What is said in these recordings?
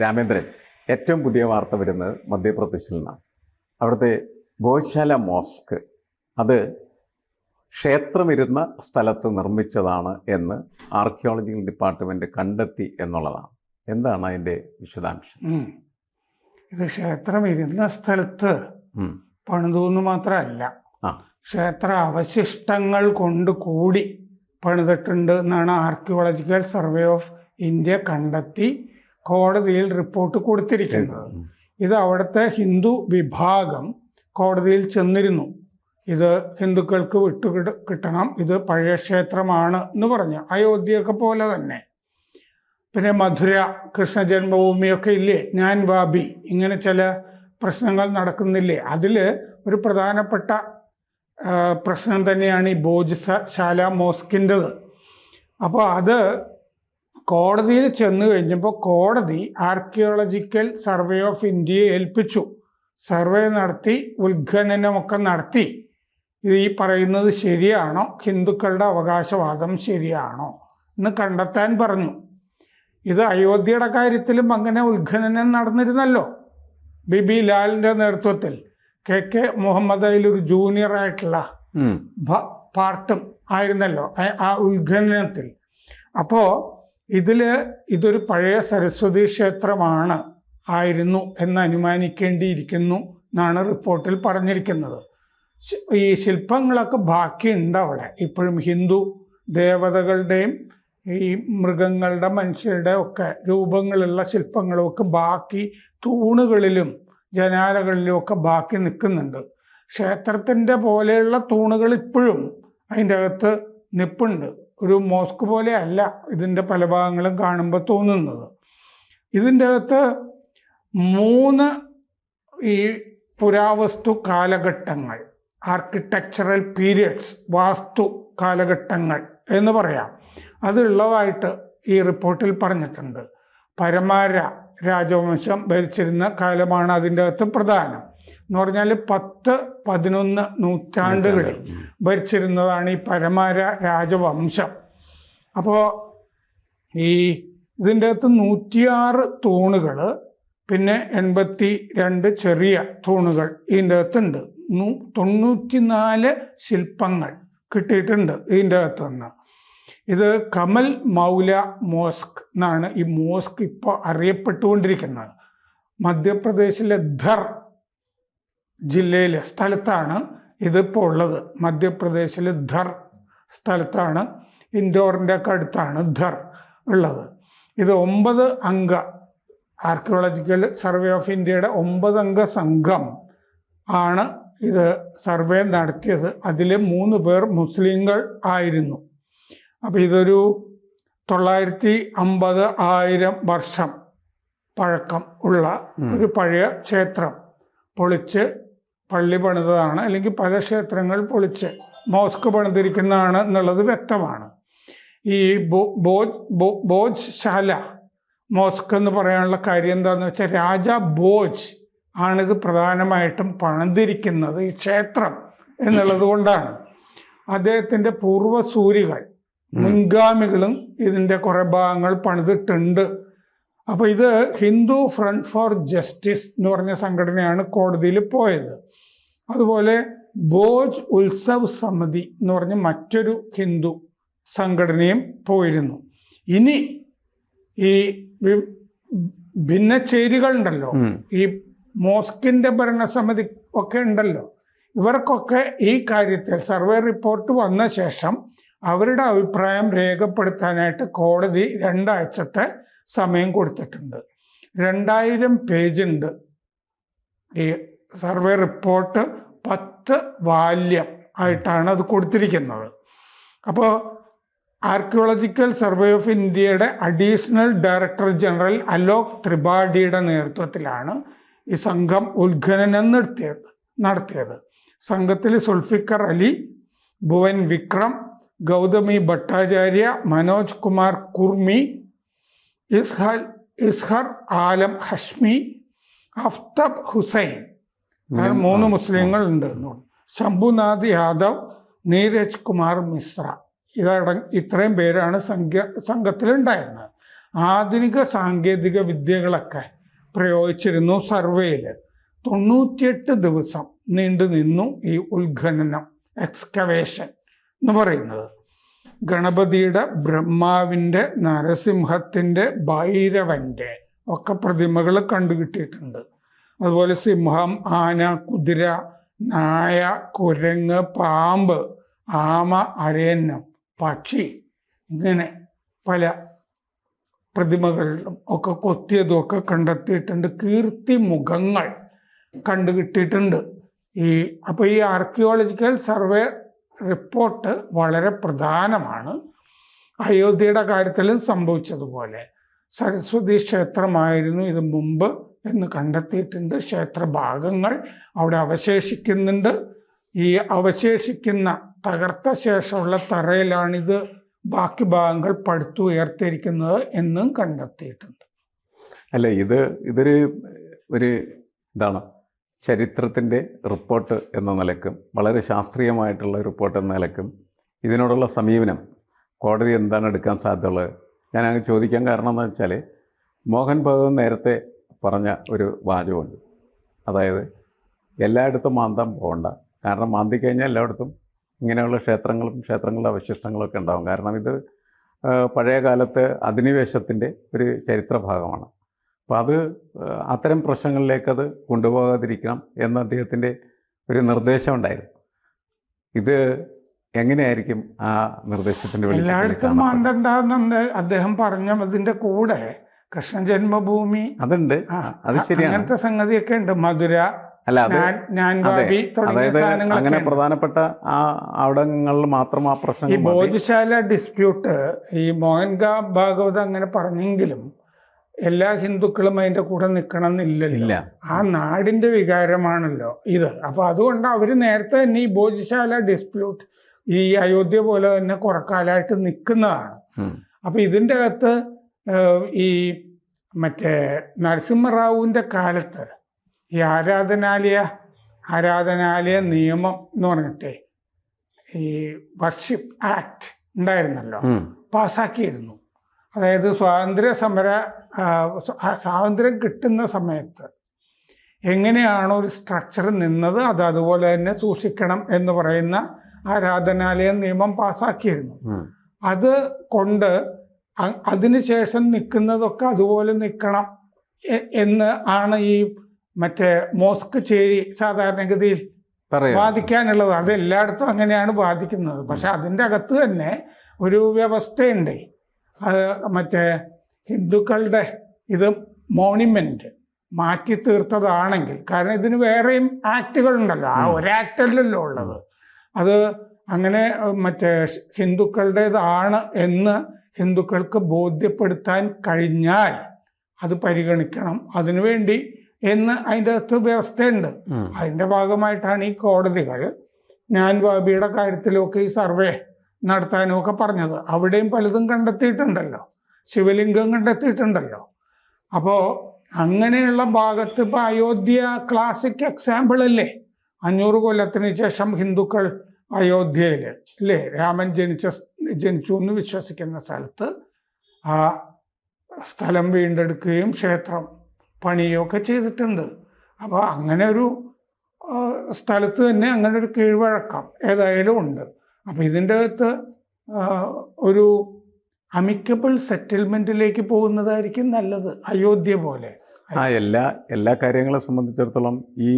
രാമേന്ദ്രൻ, ഏറ്റവും പുതിയ വാർത്ത വരുന്നത് മധ്യപ്രദേശിൽ നിന്നാണ്. അവിടുത്തെ ഭോജ്ശാല മോസ്ക് അത് ക്ഷേത്രമിരുന്ന സ്ഥലത്ത് നിർമ്മിച്ചതാണ് എന്ന് ആർക്കിയോളജിക്കൽ ഡിപ്പാർട്ട്മെൻറ്റ് കണ്ടെത്തി എന്നുള്ളതാണ്. എന്താണ് അതിൻ്റെ വിശദാംശം? ഇത് ക്ഷേത്രം ഇരുന്ന സ്ഥലത്ത് പണിതെന്ന് മാത്രമല്ല, ക്ഷേത്ര അവശിഷ്ടങ്ങൾ കൊണ്ട് കൂടി പണിതിട്ടുണ്ട് എന്നാണ് ആർക്കിയോളജിക്കൽ സർവേ ഓഫ് ഇന്ത്യ കണ്ടെത്തി കോടതിയിൽ റിപ്പോർട്ട് കൊടുത്തിരിക്കുന്നത്. ഇത് അവിടുത്തെ ഹിന്ദു വിഭാഗം കോടതിയിൽ ചെന്നിരുന്നു. ഇത് ഹിന്ദുക്കൾക്ക് കിട്ടണം, ഇത് പഴയ ക്ഷേത്രമാണ് എന്ന് പറഞ്ഞു. അയോധ്യയൊക്കെ പോലെ തന്നെ. പിന്നെ മധുര കൃഷ്ണ ജന്മഭൂമിയൊക്കെ ഇല്ലേ, ഞാൻ വാബി, ഇങ്ങനെ ചില പ്രശ്നങ്ങൾ നടക്കുന്നില്ലേ. അതിൽ ഒരു പ്രധാനപ്പെട്ട പ്രശ്നം തന്നെയാണ് ഈ ഭോജ്ശാല മോസ്കിൻ്റെത്. അപ്പോൾ അത് കോടതിയിൽ ചെന്ന് കഴിഞ്ഞപ്പോൾ കോടതി ആർക്കിയോളജിക്കൽ സർവേ ഓഫ് ഇന്ത്യയെ ഏൽപ്പിച്ചു. സർവേ നടത്തി, ഉത്ഖനനമൊക്കെ നടത്തി, ഇത് ഈ പറയുന്നത് ശരിയാണോ, ഹിന്ദുക്കളുടെ അവകാശവാദം ശരിയാണോ എന്ന് കണ്ടെത്താൻ പറഞ്ഞു. ഇത് അയോധ്യയുടെ കാര്യത്തിലും അങ്ങനെ ഉത്ഖനനം നടന്നിരുന്നല്ലോ. ബിബി ലാലിൻ്റെ നേതൃത്വത്തിൽ. കെ മുഹമ്മദ് അതിലൊരു ജൂനിയർ ആയിട്ടുള്ള പാർട്ടും ആയിരുന്നല്ലോ ആ ഉത്ഖനനത്തിൽ. അപ്പോൾ ഇതൊരു പഴയ സരസ്വതി ക്ഷേത്രമാണ് ആയിരുന്നു എന്ന് അനുമാനിക്കേണ്ടിയിരിക്കുന്നു എന്നാണ് റിപ്പോർട്ടിൽ പറഞ്ഞിരിക്കുന്നത്. ഈ ശില്പങ്ങളൊക്കെ ബാക്കിയുണ്ട് അവിടെ ഇപ്പോഴും. ഹിന്ദു ദേവതകളുടെയും ഈ മൃഗങ്ങളുടെ, മനുഷ്യരുടെ ഒക്കെ രൂപങ്ങളുള്ള ശില്പങ്ങളുമൊക്കെ ബാക്കി തൂണുകളിലും ജനാലകളിലും ഒക്കെ ബാക്കി നിൽക്കുന്നുണ്ട്. ക്ഷേത്രത്തിൻ്റെ പോലെയുള്ള തൂണുകൾ ഇപ്പോഴും അതിൻ്റെ അകത്ത് നിൽപ്പുണ്ട്. ഒരു മോസ്ക് പോലെ അല്ല ഇതിൻ്റെ പല ഭാഗങ്ങളും കാണുമ്പോൾ തോന്നുന്നത്. ഇതിൻ്റെ അകത്ത് 3 ഈ പുരാവസ്തു കാലഘട്ടങ്ങൾ, ആർക്കിടെക്ചറൽ പീരിയഡ്സ്, വാസ്തു കാലഘട്ടങ്ങൾ എന്ന് പറയാം, അതുള്ളതായിട്ട് ഈ റിപ്പോർട്ടിൽ പറഞ്ഞിട്ടുണ്ട്. പരമാര രാജവംശം ഭരിച്ചിരുന്ന കാലമാണ് അതിൻ്റെ അകത്ത് പ്രധാനം. എന്ന് പറഞ്ഞാൽ 10-11 നൂറ്റാണ്ടുകളിൽ ഭരിച്ചിരുന്നതാണ് ഈ പരമാര രാജവംശം. അപ്പോൾ ഇതിൻ്റെ അകത്ത് 106 തൂണുകൾ, പിന്നെ 82 ചെറിയ തൂണുകൾ ഇതിൻ്റെ അകത്തുണ്ട്. 94 ശില്പങ്ങൾ കിട്ടിയിട്ടുണ്ട് ഇതിൻ്റെ അകത്ത് നിന്ന്. ഇത് കമൽ മൗല മോസ്ക് എന്നാണ് ഈ മോസ്ക് ഇപ്പോൾ അറിയപ്പെട്ടുകൊണ്ടിരിക്കുന്നത്. മധ്യപ്രദേശിലെ ധർ ജില്ലയിലെ സ്ഥലത്താണ് ഇതിപ്പോൾ ഉള്ളത്. മധ്യപ്രദേശിലെ ധർ സ്ഥലത്താണ്, ഇൻഡോറിൻ്റെ ഒക്കെ അടുത്താണ് ധർ ഉള്ളത്. ഇത് 9 അംഗ ആർക്കിയോളജിക്കൽ സർവേ ഓഫ് ഇന്ത്യയുടെ 9 അംഗ സംഘം ആണ് ഇത് സർവേ നടത്തിയത്. അതിൽ 3 പേർ മുസ്ലിങ്ങൾ ആയിരുന്നു. അപ്പോൾ ഇതൊരു 950-1000 വർഷം പഴക്കം ഉള്ള ഒരു പഴയ ക്ഷേത്രം പൊളിച്ച് പള്ളി പണിതതാണ്, അല്ലെങ്കിൽ പല ക്ഷേത്രങ്ങൾ പൊളിച്ച് മോസ്ക് പണിതിരിക്കുന്നതാണ് എന്നുള്ളത് വ്യക്തമാണ്. ഈ ഭോജ്ശാല മോസ്ക് എന്ന് പറയാനുള്ള കാര്യം എന്താണെന്ന് വെച്ചാൽ, രാജാ ഭോജ് ആണിത് പ്രധാനമായിട്ടും പണിതിരിക്കുന്നത്, ഈ ക്ഷേത്രം എന്നുള്ളത് കൊണ്ടാണ്. അദ്ദേഹത്തിൻ്റെ പൂർവ്വസൂരികൾ, മുൻഗാമികളും ഇതിൻ്റെ കുറേ ഭാഗങ്ങൾ പണിതിട്ടുണ്ട്. അപ്പോൾ ഇത് ഹിന്ദു ഫ്രണ്ട് ഫോർ ജസ്റ്റിസ് എന്ന് പറഞ്ഞ സംഘടനയാണ് കോടതിയിൽ പോയത്. അതുപോലെ ഭോജ് ഉത്സവ് സമിതി എന്ന് പറഞ്ഞ മറ്റൊരു ഹിന്ദു സംഘടനയും പോയിരുന്നു. ഇനി ഈ ഭിന്നചേരികളുണ്ടല്ലോ, ഈ മോസ്കിൻ്റെ ഭരണസമിതി ഒക്കെ ഉണ്ടല്ലോ, ഇവർക്കൊക്കെ ഈ കാര്യത്തിൽ സർവേ റിപ്പോർട്ട് വന്ന ശേഷം അവരുടെ അഭിപ്രായം രേഖപ്പെടുത്താനായിട്ട് കോടതി 2 ആഴ്ചത്തെ സമയം കൊടുത്തിട്ടുണ്ട്. 2000 പേജുണ്ട് ഈ സർവേ റിപ്പോർട്ട്. 10 വാല്യം ആയിട്ടാണ് അത് കൊടുത്തിരിക്കുന്നത്. അപ്പോൾ ആർക്കിയോളജിക്കൽ സർവേ ഓഫ് ഇന്ത്യയുടെ അഡീഷണൽ ഡയറക്ടർ ജനറൽ അലോക് ത്രിപാഠിയുടെ നേതൃത്വത്തിലാണ് ഈ സംഘം ഉത്ഖനനം നടത്തിയത്. സംഘത്തിൽ സുൽഫിക്കർ അലി, ഭുവൻ വിക്രം, ഗൗതമി ഭട്ടാചാര്യ, മനോജ് കുമാർ കുർമി, ഇസ്ഹർ ആലം ഹഷ്മി, അഫ്തബ് ഹുസൈൻ, 3 മുസ്ലിങ്ങൾ ഉണ്ട്, ശംഭുനാഥ് യാദവ്, നീരജ് കുമാർ മിശ്ര, ഇത്രയും പേരാണ് സംഘത്തിലുണ്ടായിരുന്നത്. ആധുനിക സാങ്കേതിക വിദ്യകളൊക്കെ പ്രയോഗിച്ചിരുന്നു. സർവേയിൽ 98 ദിവസം നീണ്ടു നിന്നു ഈ ഉത്ഖനനം, എക്സ്കവേഷൻ എന്ന് പറയുന്നത്. ഗണപതിയുടെ, ബ്രഹ്മാവിൻ്റെ, നരസിംഹത്തിൻ്റെ, ഭൈരവൻ്റെ ഒക്കെ പ്രതിമകൾ കണ്ടുകിട്ടിയിട്ടുണ്ട്. അതുപോലെ സിംഹം, ആന, കുതിര, നായ, കുരങ്ങ്, പാമ്പ്, ആമ, അരയന്നം, പക്ഷി, ഇങ്ങനെ പല പ്രതിമകളിലും ഒക്കെ കൊത്തിയതും ഒക്കെ കണ്ടെത്തിയിട്ടുണ്ട്. കീർത്തി മുഖങ്ങൾ കണ്ടുകിട്ടിയിട്ടുണ്ട്. അപ്പോൾ ഈ ആർക്കിയോളജിക്കൽ സർവേ റിപ്പോർട്ട് വളരെ പ്രധാനമാണ്. അയോധ്യയുടെ കാര്യത്തിലും സംഭവിച്ചതുപോലെ സരസ്വതി ക്ഷേത്രമായിരുന്നു ഇത് മുമ്പ് എന്ന് കണ്ടെത്തിയിട്ടുണ്ട്. ക്ഷേത്രഭാഗങ്ങൾ അവിടെ അവശേഷിക്കുന്നുണ്ട്. ഈ അവശേഷിക്കുന്ന തകർത്ത ശേഷമുള്ള തറയിലാണിത് ബാക്കി ഭാഗങ്ങൾ പടുത്തുയർത്തിയിരിക്കുന്നത് എന്നും കണ്ടെത്തിയിട്ടുണ്ട്. അല്ല, ഇതൊരു എന്താണ്, ചരിത്രത്തിൻ്റെ റിപ്പോർട്ട് എന്ന നിലക്കും വളരെ ശാസ്ത്രീയമായിട്ടുള്ള റിപ്പോർട്ട് എന്ന നിലക്കും ഇതിനോടുള്ള സമീപനം കോടതി എന്താണ് എടുക്കാൻ സാധ്യതയുള്ളത്? ഞാൻ അങ്ങ് ചോദിക്കാൻ കാരണം എന്ന് വെച്ചാൽ, മോഹൻ ഭഗവത് നേരത്തെ പറഞ്ഞ ഒരു വാചകമുണ്ട്. അതായത് എല്ലായിടത്തും മാന്താൻ പോകണ്ട, കാരണം മാന്തിക്കഴിഞ്ഞാൽ എല്ലായിടത്തും ഇങ്ങനെയുള്ള ക്ഷേത്രങ്ങളുടെ അവശിഷ്ടങ്ങളൊക്കെ ഉണ്ടാകും. കാരണം ഇത് പഴയ കാലത്തെ അധിനിവേശത്തിൻ്റെ ഒരു ചരിത്ര ഭാഗമാണ്. അപ്പോൾ അത്തരം പ്രശ്നങ്ങളിലേക്കത് കൊണ്ടുപോകാതിരിക്കണം എന്ന് അദ്ദേഹത്തിൻ്റെ ഒരു നിർദ്ദേശം ഉണ്ടായിരുന്നു. ഇത് എങ്ങനെയായിരിക്കും ആ നിർദ്ദേശത്തിൻ്റെ എല്ലായിടത്തും മാന്തണ്ടെന്ന് അദ്ദേഹം പറഞ്ഞ അതിൻ്റെ കൂടെ കൃഷ്ണ ജന്മഭൂമി അതുണ്ട്, അത് ശരിയാണ്, അങ്ങനത്തെ സംഗതിയൊക്കെ ഉണ്ട്. മധുര, അതായത് അങ്ങനെ പ്രധാനപ്പെട്ട ആ അവിടങ്ങളിൽ മാത്രം ആ പ്രശ്നം. ഈ ഭോജശാല ഡിസ്പ്യൂട്ട് ഈ മോഹൻ ഭാഗവത് അങ്ങനെ പറഞ്ഞെങ്കിലും എല്ലാ ഹിന്ദുക്കളും അതിൻ്റെ കൂടെ നിൽക്കണം എന്നില്ല. ആ നാടിൻ്റെ വികാരമാണല്ലോ ഇത്. അപ്പോൾ അതുകൊണ്ട് അവർ നേരത്തെ തന്നെ ഈ ഭോജശാല ഡിസ്പ്യൂട്ട് ഈ അയോധ്യ പോലെ തന്നെ കുറെ കാലമായിട്ട് നിൽക്കുന്നതാണ്. അപ്പോൾ ഇതിൻ്റെ അകത്ത് ഈ മറ്റേ നരസിംഹറാവുവിൻ്റെ കാലത്ത് ഈ ആരാധനാലയ നിയമം എന്ന് പറഞ്ഞിട്ടേ ഈ വർഷിപ്പ് ആക്ട് ഉണ്ടായിരുന്നല്ലോ, പാസ്സാക്കിയിരുന്നു. അതായത് സ്വാതന്ത്ര്യം കിട്ടുന്ന സമയത്ത് എങ്ങനെയാണോ ഒരു സ്ട്രക്ചർ നിന്നത് അത് അതുപോലെ തന്നെ സൂക്ഷിക്കണം എന്ന് പറയുന്ന ആരാധനാലയ നിയമം പാസ്സാക്കിയിരുന്നു. അത് കൊണ്ട് അതിനുശേഷം നിൽക്കുന്നതൊക്കെ അതുപോലെ നിൽക്കണം എന്ന് ആണ് ഈ മറ്റേ മോസ്ക് ചേരി സാധാരണഗതിയിൽ ബാധിക്കാനുള്ളത്. അത് എല്ലായിടത്തും അങ്ങനെയാണ് ബാധിക്കുന്നത്. പക്ഷെ അതിൻ്റെ അകത്ത് തന്നെ ഒരു വ്യവസ്ഥയുണ്ട്. അത് മറ്റേ ഹിന്ദുക്കളുടെ ഇത് മോണിമെന്റ് മാറ്റി തീർത്തതാണെങ്കിൽ, കാരണം ഇതിന് വേറെയും ആക്റ്റുകളുണ്ടല്ലോ, ആ ഒരു ആക്റ്റല്ലല്ലോ ഉള്ളത്. അത് അങ്ങനെ മറ്റേ ഹിന്ദുക്കളുടേതാണ് എന്ന് ഹിന്ദുക്കൾക്ക് ബോധ്യപ്പെടുത്താൻ കഴിഞ്ഞാൽ അത് പരിഗണിക്കണം അതിനുവേണ്ടി എന്ന് അതിൻ്റെ അകത്ത് വ്യവസ്ഥയുണ്ട്. അതിൻ്റെ ഭാഗമായിട്ടാണ് ഈ കോടതികൾ ഞാൻ ബാബിയുടെ കാര്യത്തിലൊക്കെ ഈ സർവേ നടത്താനും ഒക്കെ പറഞ്ഞത്. അവിടെയും പലതും കണ്ടെത്തിയിട്ടുണ്ടല്ലോ, ശിവലിംഗം കണ്ടെത്തിയിട്ടുണ്ടല്ലോ. അപ്പോൾ അങ്ങനെയുള്ള ഭാഗത്ത് ഇപ്പോൾ അയോധ്യ ക്ലാസിക് എക്സാമ്പിൾ അല്ലേ. 500 കൊല്ലത്തിന് ശേഷം ഹിന്ദുക്കൾ അയോധ്യയിൽ അല്ലേ രാമൻ ജനിച്ചു എന്ന് വിശ്വസിക്കുന്ന സ്ഥലത്ത് ആ സ്ഥലം വീണ്ടെടുക്കുകയും ക്ഷേത്രം പണിയൊക്കെ ചെയ്തിട്ടുണ്ട്. അപ്പോൾ അങ്ങനെ ഒരു സ്ഥലത്ത് തന്നെ അങ്ങനെ ഒരു കീഴ്വഴക്കം ഏതായാലും ഉണ്ട്. അപ്പോൾ ഇതിൻ്റെ അകത്ത് ഒരു അമിക്കബിൾ സെറ്റിൽമെൻറ്റിലേക്ക് പോകുന്നതായിരിക്കും നല്ലത്, അയോധ്യ പോലെ. എല്ലാ കാര്യങ്ങളെ സംബന്ധിച്ചിടത്തോളം ഈ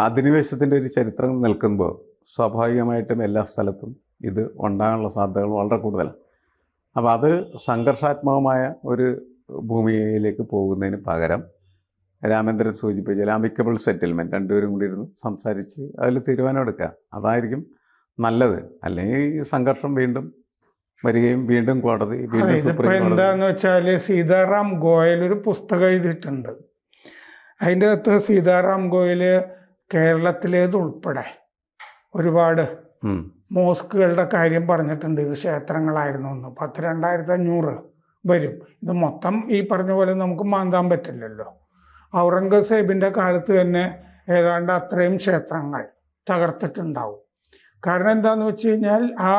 അധിനിവേശത്തിൻ്റെ ഒരു ചരിത്രം നിൽക്കുമ്പോൾ സ്വാഭാവികമായിട്ടും എല്ലാ സ്ഥലത്തും ഇത് ഉണ്ടാകാനുള്ള സാധ്യതകൾ വളരെ കൂടുതലാണ്. അപ്പോൾ അത് സംഘർഷാത്മകമായ ഒരു ഭൂമിയിലേക്ക് പോകുന്നതിന് പകരം രാമേന്ദ്രൻ സൂചിപ്പിച്ചാൽ അമിക്കബിൾ സെറ്റിൽമെൻറ്റ്, രണ്ടുപേരും കൂടി ഇരുന്ന് സംസാരിച്ച് അതിൽ തീരുമാനമെടുക്കുക, അതായിരിക്കും നല്ലത്. അല്ലെങ്കിൽ സംഘർഷം വീണ്ടും വരികയും വീണ്ടും കോടതി വീണ്ടും സുപ്രീം കോടതി. എന്താന്ന് വെച്ചാൽ സീതാറാം ഗോയൽ ഒരു പുസ്തകം എഴുതിയിട്ടുണ്ട്. അതിൻ്റെ അകത്ത് സീതാറാം ഗോയൽ കേരളത്തിലേതുൾപ്പെടെ ഒരുപാട് മോസ്കുകളുടെ കാര്യം പറഞ്ഞിട്ടുണ്ട്. ഇത് ക്ഷേത്രങ്ങളായിരുന്നു എന്ന്. 22,500 വരും. ഇത് മൊത്തം ഈ പറഞ്ഞ പോലെ നമുക്ക് മാന്താൻ പറ്റില്ലല്ലോ. ഔറംഗസേബിൻ്റെ കാലത്ത് തന്നെ ഏതാണ്ട് അത്രയും ക്ഷേത്രങ്ങൾ തകർത്തിട്ടുണ്ടാവും. കാരണം എന്താണെന്ന് വെച്ച് കഴിഞ്ഞാൽ ആ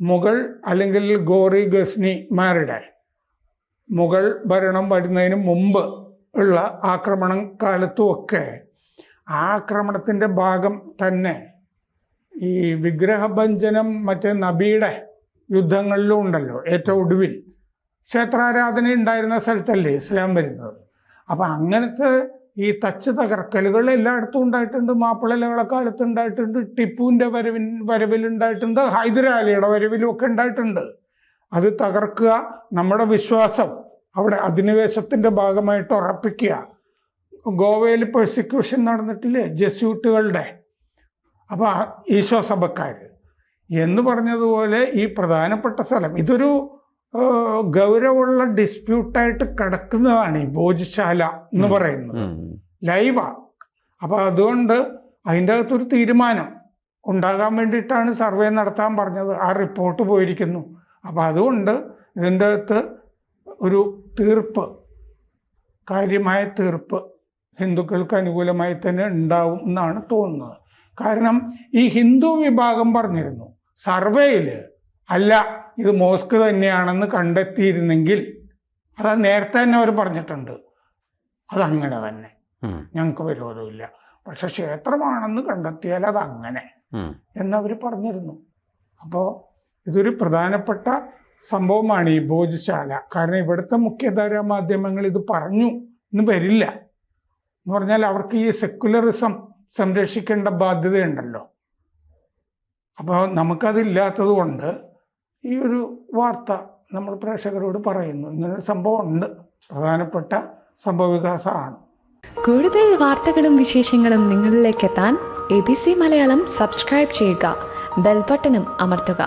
മുഗൾ അല്ലെങ്കിൽ ഗോറി ഗസ്നിമാരുടെ മുഗൾ ഭരണം വരുന്നതിന് മുമ്പ് ഉള്ള ആക്രമണം കാലത്തുമൊക്കെ ആ ആക്രമണത്തിൻ്റെ ഭാഗം തന്നെ ഈ വിഗ്രഹഭഞ്ജനം മറ്റേ നബിയുടെ യുദ്ധങ്ങളിലും ഉണ്ടല്ലോ. ഏറ്റവും ഒടുവിൽ ക്ഷേത്രാരാധന ഉണ്ടായിരുന്ന സ്ഥലത്തല്ലേ ഇസ്ലാം വരുന്നത്. അപ്പം അങ്ങനത്തെ ഈ തച്ച് തകർക്കലുകൾ എല്ലായിടത്തും ഉണ്ടായിട്ടുണ്ട്. മാപ്പിളകളുടെ കാലത്ത് ഉണ്ടായിട്ടുണ്ട്, ടിപ്പുവിൻ്റെ വരവിലുണ്ടായിട്ടുണ്ട്, ഹൈദരാലിയുടെ വരവിലും ഒക്കെ ഉണ്ടായിട്ടുണ്ട്. അത് തകർക്കുക, നമ്മുടെ വിശ്വാസം അവിടെ അധിനിവേശത്തിൻ്റെ ഭാഗമായിട്ട് ഉറപ്പിക്കുക. ഗോവയിൽ പെർസിക്യൂഷൻ നടന്നിട്ടില്ലേ ജസ്യൂട്ടുകളുടെ, അപ്പോൾ ഈശോ സഭക്കാർ എന്ന് പറഞ്ഞതുപോലെ ഈ പ്രധാനപ്പെട്ട സ്ഥലം ഇതൊരു ഗൗരവമുള്ള ഡിസ്പ്യൂട്ടായിട്ട് കിടക്കുന്നതാണ് ഈ ഭോജശാല എന്ന് പറയുന്നത്. ലൈവാ. അപ്പോൾ അതുകൊണ്ട് അതിൻ്റെ അകത്തൊരു തീരുമാനം ഉണ്ടാകാൻ വേണ്ടിയിട്ടാണ് സർവേ നടത്താൻ പറഞ്ഞത്. ആ റിപ്പോർട്ട് പോയിരിക്കുന്നു. അപ്പോൾ അതുകൊണ്ട് ഇതിൻ്റെ അകത്ത് ഒരു തീർപ്പ്, കാര്യമായ തീർപ്പ് ഹിന്ദുക്കൾക്ക് അനുകൂലമായി തന്നെ ഉണ്ടാവും എന്നാണ് തോന്നുന്നത്. കാരണം ഈ ഹിന്ദു വിഭാഗം പറഞ്ഞിരുന്നു സർവേയിൽ അല്ല ഇത് മോസ്ക് തന്നെയാണെന്ന് കണ്ടെത്തിയിരുന്നെങ്കിൽ, അത് നേരത്തെ തന്നെ അവർ പറഞ്ഞിട്ടുണ്ട് അതങ്ങനെ തന്നെ, ഞങ്ങൾക്ക് വിരോധമില്ല. പക്ഷെ ക്ഷേത്രമാണെന്ന് കണ്ടെത്തിയാൽ അതങ്ങനെ എന്നവർ പറഞ്ഞിരുന്നു. അപ്പോൾ ഇതൊരു പ്രധാനപ്പെട്ട സംഭവമാണ് ഈ ഭോജശാല. കാരണം ഇവിടുത്തെ മുഖ്യധാരാ മാധ്യമങ്ങൾ ഇത് പറഞ്ഞു എന്ന് വരില്ല. എന്ന് പറഞ്ഞാൽ അവർക്ക് ഈ സെക്കുലറിസം സംരക്ഷിക്കേണ്ട ബാധ്യതയുണ്ടല്ലോ. അപ്പോൾ നമുക്കതില്ലാത്തത് കൊണ്ട് ഈ ഒരു വാർത്ത നമ്മൾ പ്രേക്ഷകരോട് പറയുന്നു. ഇങ്ങനൊരു സംഭവം ഉണ്ട്, പ്രധാനപ്പെട്ട സംഭവവികാസമാണ്. കൂടുതൽ വാർത്തകളും വിശേഷങ്ങളും നിങ്ങളിലേക്ക് എത്താൻ ABC മലയാളം സബ്സ്ക്രൈബ് ചെയ്യുക, ബെൽ ബട്ടണും അമർത്തുക.